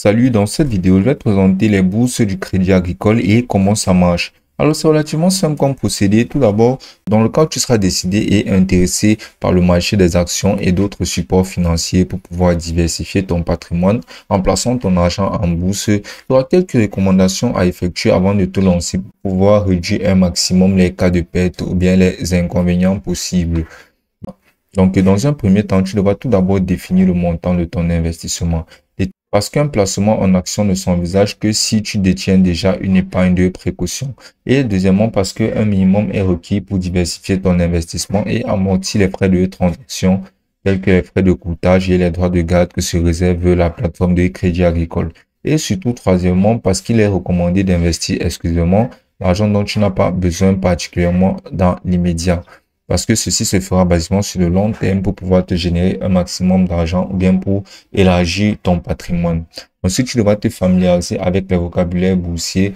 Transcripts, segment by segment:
Salut, dans cette vidéo, je vais te présenter les bourses du Crédit Agricole et comment ça marche. Alors, c'est relativement simple comme procédé. Tout d'abord, dans le cas où tu seras décidé et intéressé par le marché des actions et d'autres supports financiers pour pouvoir diversifier ton patrimoine en plaçant ton argent en bourse, il y aura quelques recommandations à effectuer avant de te lancer pour pouvoir réduire un maximum les cas de perte ou bien les inconvénients possibles. Donc, dans un premier temps, tu devras tout d'abord définir le montant de ton investissement. Parce qu'un placement en action ne s'envisage que si tu détiens déjà une épargne de précaution. Et deuxièmement, parce qu'un minimum est requis pour diversifier ton investissement et amortir les frais de transaction, tels que les frais de courtage et les droits de garde que se réserve la plateforme de Crédit Agricole. Et surtout, troisièmement, parce qu'il est recommandé d'investir exclusivement l'argent dont tu n'as pas besoin particulièrement dans l'immédiat. Parce que ceci se fera basiquement sur le long terme pour pouvoir te générer un maximum d'argent ou bien pour élargir ton patrimoine. Ensuite, tu devras te familiariser avec les vocabulaires boursiers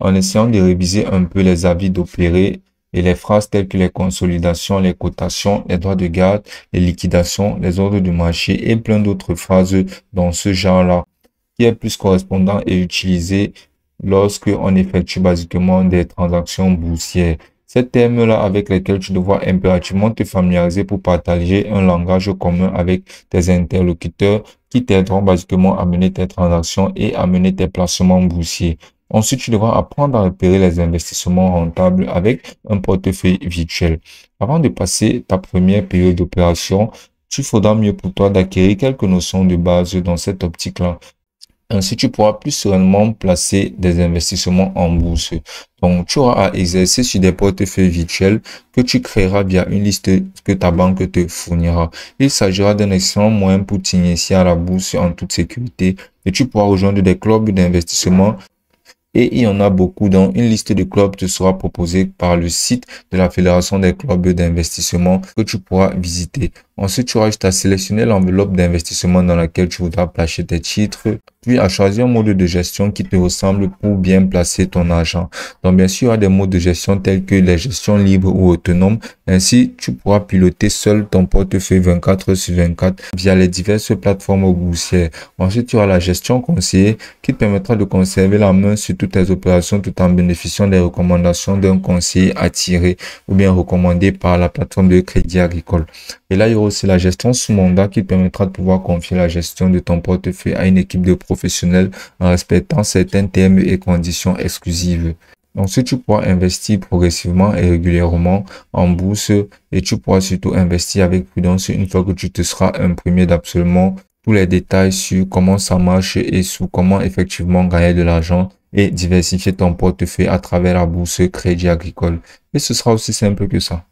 en essayant de réviser un peu les avis d'opérer et les phrases telles que les consolidations, les cotations, les droits de garde, les liquidations, les ordres du marché et plein d'autres phrases dans ce genre-là qui est plus correspondant et utilisé lorsque on effectue basiquement des transactions boursières. Ces termes-là avec lesquels tu devras impérativement te familiariser pour partager un langage commun avec tes interlocuteurs qui t'aideront basiquement à mener tes transactions et à mener tes placements boursiers. Ensuite, tu devras apprendre à repérer les investissements rentables avec un portefeuille virtuel. Avant de passer ta première période d'opération, il faudra mieux pour toi d'acquérir quelques notions de base dans cette optique-là. Ainsi, tu pourras plus sereinement placer des investissements en bourse. Donc, tu auras à exercer sur des portefeuilles virtuels que tu créeras via une liste que ta banque te fournira. Il s'agira d'un excellent moyen pour t'initier à la bourse en toute sécurité et tu pourras rejoindre des clubs d'investissement. Et il y en a beaucoup, donc une liste de clubs te sera proposée par le site de la Fédération des clubs d'investissement que tu pourras visiter. Ensuite, tu auras juste à sélectionner l'enveloppe d'investissement dans laquelle tu voudras placer tes titres, puis à choisir un mode de gestion qui te ressemble pour bien placer ton argent. Donc, bien sûr, il y aura des modes de gestion tels que les gestions libres ou autonomes. Ainsi, tu pourras piloter seul ton portefeuille 24/24 via les diverses plateformes boursières. Ensuite, tu auras la gestion conseillée qui te permettra de conserver la main sur toutes tes opérations tout en bénéficiant des recommandations d'un conseiller attiré ou bien recommandé par la plateforme de Crédit Agricole. Et là, il y aura aussi la gestion sous mandat qui te permettra de pouvoir confier la gestion de ton portefeuille à une équipe de professionnels en respectant certains termes et conditions exclusives. Ensuite, tu pourras investir progressivement et régulièrement en bourse et tu pourras surtout investir avec prudence une fois que tu te seras imprégné d'absolument tous les détails sur comment ça marche et sur comment effectivement gagner de l'argent et diversifier ton portefeuille à travers la bourse Crédit Agricole. Et ce sera aussi simple que ça.